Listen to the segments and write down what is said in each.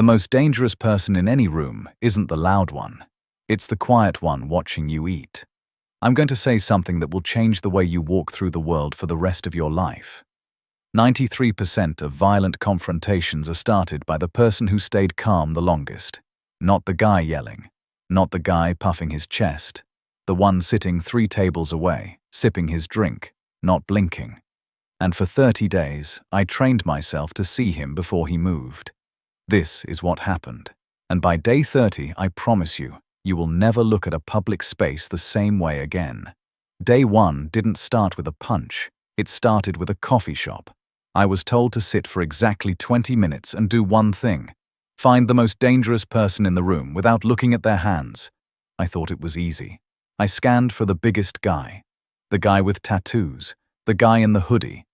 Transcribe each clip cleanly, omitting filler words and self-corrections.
The most dangerous person in any room isn't the loud one. It's the quiet one watching you eat. I'm going to say something that will change the way you walk through the world for the rest of your life. 93% of violent confrontations are started by the person who stayed calm the longest. Not the guy yelling. Not the guy puffing his chest. The one sitting 3 tables away, sipping his drink, not blinking. And for 30 days, I trained myself to see him before he moved. This is what happened. And by day 30, I promise you, you will never look at a public space the same way again. Day 1 didn't start with a punch. It started with a coffee shop. I was told to sit for exactly 20 minutes and do one thing. Find the most dangerous person in the room without looking at their hands. I thought it was easy. I scanned for the biggest guy. The guy with tattoos. The guy in the hoodie.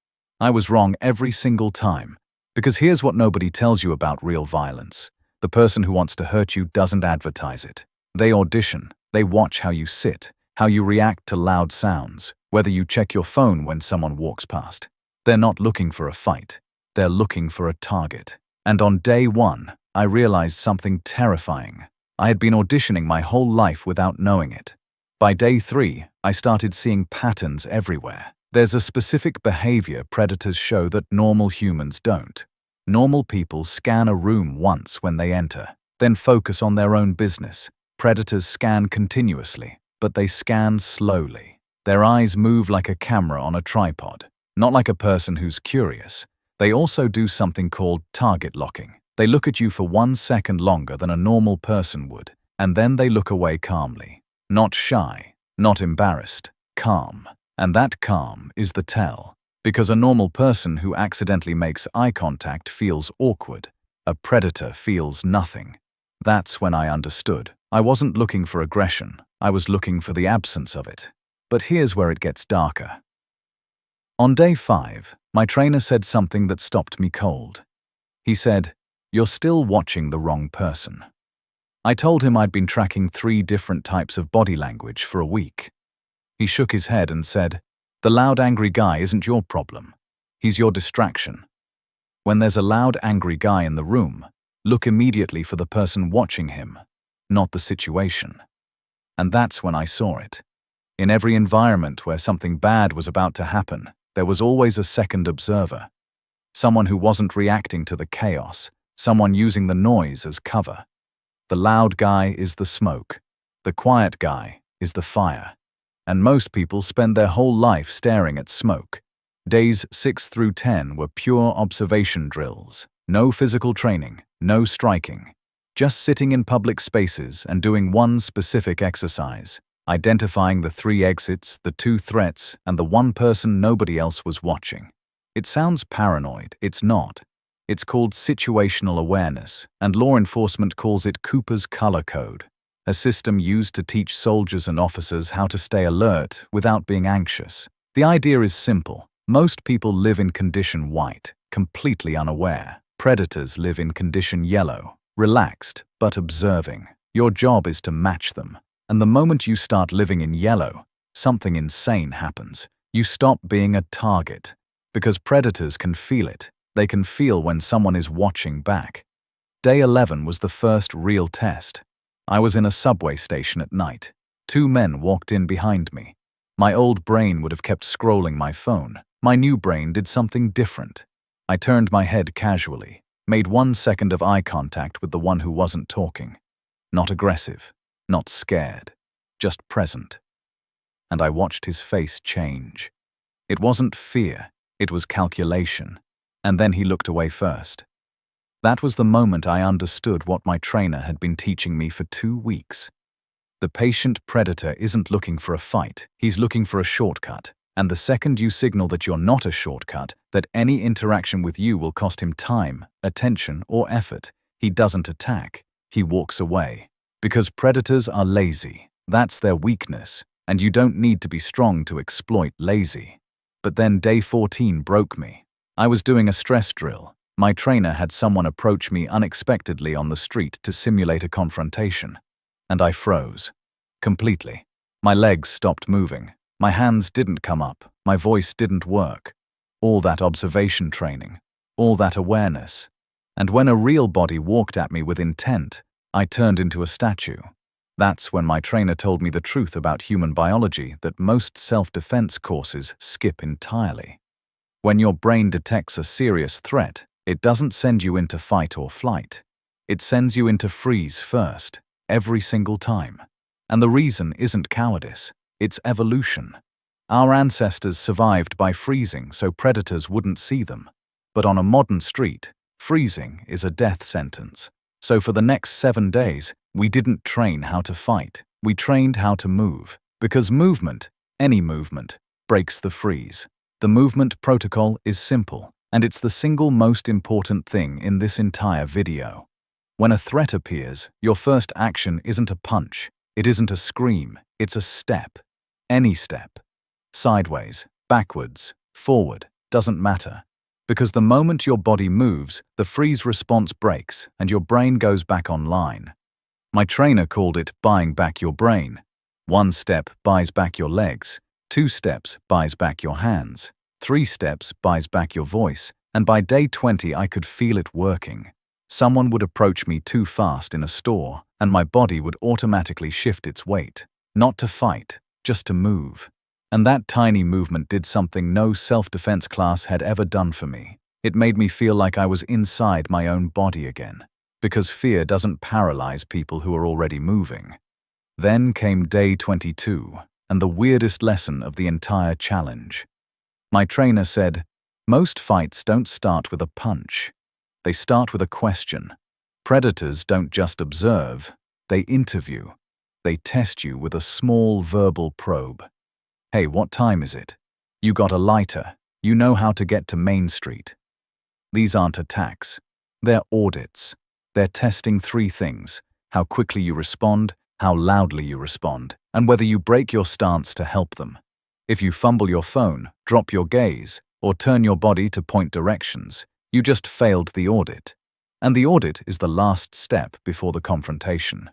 I was wrong every single time. Because here's what nobody tells you about real violence. The person who wants to hurt you doesn't advertise it. They audition. They watch how you sit, how you react to loud sounds, whether you check your phone when someone walks past. They're not looking for a fight. They're looking for a target. And on day 1, I realized something terrifying. I had been auditioning my whole life without knowing it. By day 3, I started seeing patterns everywhere. There's a specific behavior predators show that normal humans don't. Normal people scan a room once when they enter, then focus on their own business. Predators scan continuously, but they scan slowly. Their eyes move like a camera on a tripod, not like a person who's curious. They also do something called target locking. They look at you for 1 second longer than a normal person would, and then they look away calmly. Not shy, not embarrassed, calm. And that calm is the tell, because a normal person who accidentally makes eye contact feels awkward. A predator feels nothing. That's when I understood. I wasn't looking for aggression. I was looking for the absence of it. But here's where it gets darker. On day 5, my trainer said something that stopped me cold. He said, "You're still watching the wrong person." I told him I'd been tracking 3 different types of body language for a week. He shook his head and said, "The loud, angry guy isn't your problem. He's your distraction. When there's a loud, angry guy in the room, look immediately for the person watching him, not the situation." And that's when I saw it. In every environment where something bad was about to happen, there was always a second observer. Someone who wasn't reacting to the chaos, someone using the noise as cover. The loud guy is the smoke. The quiet guy is the fire. And most people spend their whole life staring at smoke. Days 6 through 10 were pure observation drills. No physical training, no striking. Just sitting in public spaces and doing one specific exercise, identifying the 3 exits, the 2 threats, and the 1 person nobody else was watching. It sounds paranoid, it's not. It's called situational awareness, and law enforcement calls it Cooper's color code. A system used to teach soldiers and officers how to stay alert without being anxious. The idea is simple. Most people live in condition white, completely unaware. Predators live in condition yellow, relaxed but observing. Your job is to match them. And the moment you start living in yellow, something insane happens. You stop being a target. Because predators can feel it. They can feel when someone is watching back. Day 11 was the first real test. I was in a subway station at night. 2 men walked in behind me. My old brain would have kept scrolling my phone. My new brain did something different. I turned my head casually, made 1 second of eye contact with the one who wasn't talking. Not aggressive, not scared, just present. And I watched his face change. It wasn't fear, it was calculation. And then he looked away first. That was the moment I understood what my trainer had been teaching me for 2 weeks. The patient predator isn't looking for a fight, he's looking for a shortcut. And the second you signal that you're not a shortcut, that any interaction with you will cost him time, attention, or effort, he doesn't attack, he walks away. Because predators are lazy, that's their weakness, and you don't need to be strong to exploit lazy. But then day 14 broke me. I was doing a stress drill. My trainer had someone approach me unexpectedly on the street to simulate a confrontation. And I froze. Completely. My legs stopped moving. My hands didn't come up. My voice didn't work. All that observation training. All that awareness. And when a real body walked at me with intent, I turned into a statue. That's when my trainer told me the truth about human biology that most self-defense courses skip entirely. When your brain detects a serious threat, it doesn't send you into fight or flight. It sends you into freeze first, every single time. And the reason isn't cowardice, it's evolution. Our ancestors survived by freezing so predators wouldn't see them. But on a modern street, freezing is a death sentence. So for the next 7 days, we didn't train how to fight. We trained how to move. Because movement, any movement, breaks the freeze. The movement protocol is simple, and it's the single most important thing in this entire video. When a threat appears, your first action isn't a punch, it isn't a scream, it's a step. Any step. Sideways, backwards, forward, doesn't matter. Because the moment your body moves, the freeze response breaks and your brain goes back online. My trainer called it buying back your brain. 1 step buys back your legs, 2 steps buys back your hands, 3 steps buys back your voice, and by day 20 I could feel it working. Someone would approach me too fast in a store, and my body would automatically shift its weight. Not to fight, just to move. And that tiny movement did something no self-defense class had ever done for me. It made me feel like I was inside my own body again. Because fear doesn't paralyze people who are already moving. Then came day 22, and the weirdest lesson of the entire challenge. My trainer said, most fights don't start with a punch. They start with a question. Predators don't just observe, they interview. They test you with a small verbal probe. Hey, what time is it? You got a lighter. You know how to get to Main Street. These aren't attacks. They're audits. They're testing 3 things: how quickly you respond, how loudly you respond, and whether you break your stance to help them. If you fumble your phone, drop your gaze, or turn your body to point directions, you just failed the audit. And the audit is the last step before the confrontation.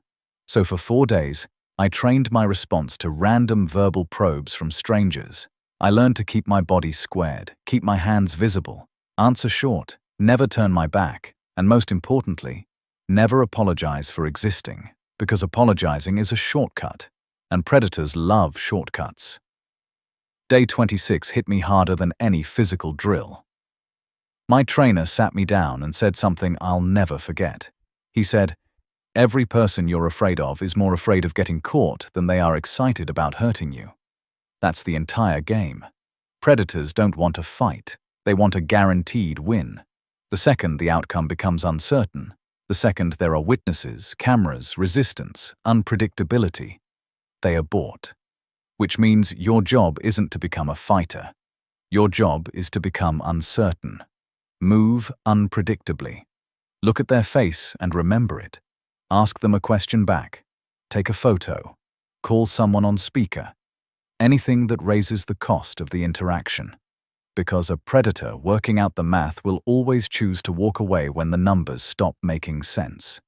So for 4 days, I trained my response to random verbal probes from strangers. I learned to keep my body squared, keep my hands visible, answer short, never turn my back, and most importantly, never apologize for existing, because apologizing is a shortcut, and predators love shortcuts. Day 26 hit me harder than any physical drill. My trainer sat me down and said something I'll never forget. He said, every person you're afraid of is more afraid of getting caught than they are excited about hurting you. That's the entire game. Predators don't want a fight. They want a guaranteed win. The second the outcome becomes uncertain, the second there are witnesses, cameras, resistance, unpredictability, they abort. Which means your job isn't to become a fighter. Your job is to become uncertain. Move unpredictably. Look at their face and remember it. Ask them a question back. Take a photo. Call someone on speaker. Anything that raises the cost of the interaction. Because a predator working out the math will always choose to walk away when the numbers stop making sense.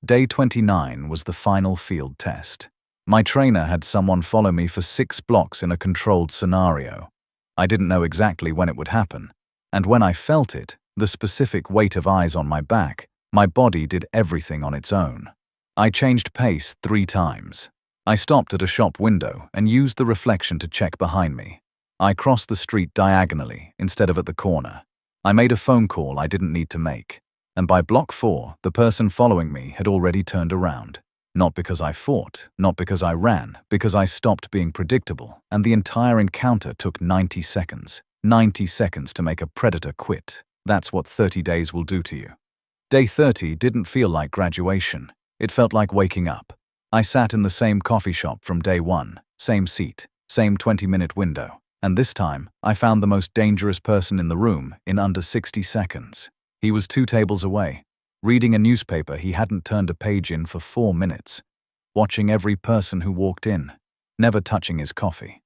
Day 29 was the final field test. My trainer had someone follow me for 6 blocks in a controlled scenario. I didn't know exactly when it would happen, and when I felt it, the specific weight of eyes on my back, my body did everything on its own. I changed pace 3 times. I stopped at a shop window and used the reflection to check behind me. I crossed the street diagonally instead of at the corner. I made a phone call I didn't need to make, and by block 4, the person following me had already turned around. Not because I fought, not because I ran, because I stopped being predictable, and the entire encounter took 90 seconds. 90 seconds to make a predator quit. That's what 30 days will do to you. Day 30 didn't feel like graduation. It felt like waking up. I sat in the same coffee shop from day 1, same seat, same 20-minute window, and this time I found the most dangerous person in the room in under 60 seconds. He was 2 tables away, reading a newspaper he hadn't turned a page in for 4 minutes, watching every person who walked in, never touching his coffee.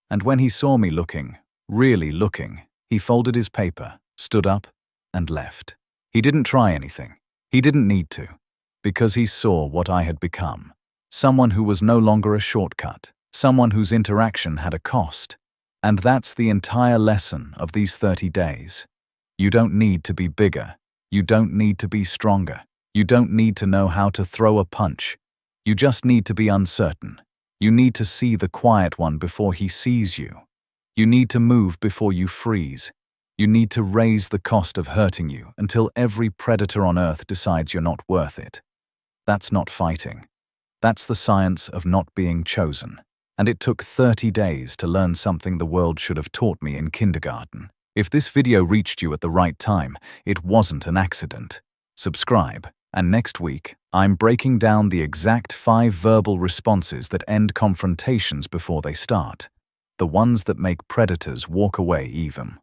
And when he saw me looking, really looking, he folded his paper, stood up, and left. He didn't try anything. He didn't need to. Because he saw what I had become. Someone who was no longer a shortcut. Someone whose interaction had a cost. And that's the entire lesson of these 30 days. You don't need to be bigger. You don't need to be stronger. You don't need to know how to throw a punch. You just need to be uncertain. You need to see the quiet one before he sees you. You need to move before you freeze. You need to raise the cost of hurting you until every predator on Earth decides you're not worth it. That's not fighting. That's the science of not being chosen. And it took 30 days to learn something the world should have taught me in kindergarten. If this video reached you at the right time, it wasn't an accident. Subscribe, and next week, I'm breaking down the exact 5 verbal responses that end confrontations before they start. The ones that make predators walk away even.